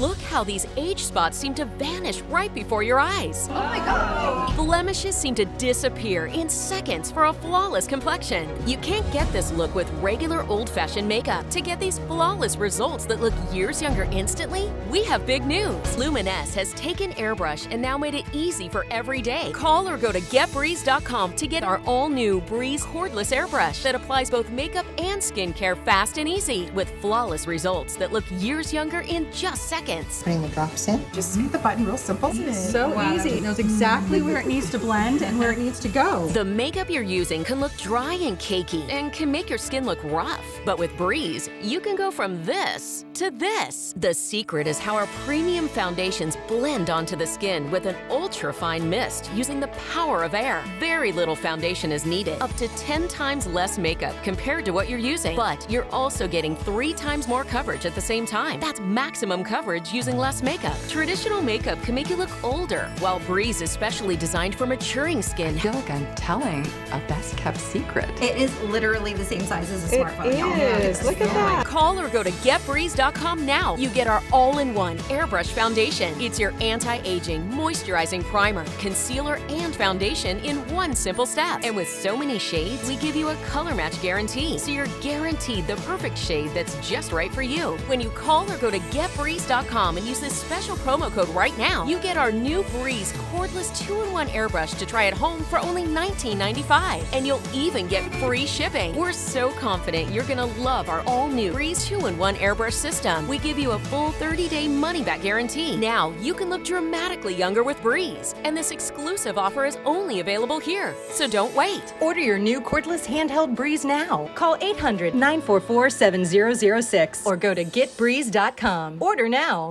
Look how these age spots seem to vanish right before your eyes. Oh my God! Blemishes seem to disappear in seconds for a flawless complexion. You can't get this look with regular old-fashioned makeup. To get these flawless results that look years younger instantly, we have big news. Luminess has taken Airbrush and now made it easy for every day. Call or go to getbreeze.com to get our all-new Breeze cordless airbrush that applies both makeup and skincare fast and easy with flawless results that look years younger in just seconds. Putting the drops in. Just hit the button real simple, isn't it? So easy. It knows exactly where it needs to blend and where it needs to go. The makeup you're using can look dry and cakey and can make your skin look rough. But with Breeze, you can go from this to this. The secret is how our premium foundations blend onto the skin with an ultra-fine mist using the power of air. Very little foundation is needed, up to 10 times less makeup compared to what you're using. But you're also getting 3 times more coverage at the same time. That's maximum coverage using less makeup. Traditional makeup can make you look older, while Breeze is specially designed for maturing skin. I feel like I'm telling a best-kept secret. It is literally the same size as a It smartphone, y'all. is. Look at that. Call or go to getbreeze.com now. You get our all-in-one airbrush foundation. It's your anti-aging, moisturizing primer, concealer, and foundation in one simple step. And with so many shades, we give you a color match guarantee. So you're guaranteed the perfect shade that's just right for you. When you call or go to getbreeze.com and use this special promo code right now, you get our new Breeze cordless 2-in-1 airbrush to try at home for only $19.95. And you'll even get free shipping. We're so confident you're gonna love our all-new Breeze 2-in-1 airbrush system. We give you a full 30-day money-back guarantee. Now you can look dramatically younger with Breeze. And this exclusive offer is only available here. So don't wait. Order your new cordless handheld Breeze now. Call 800-944-7006 or go to getbreeze.com. Order now.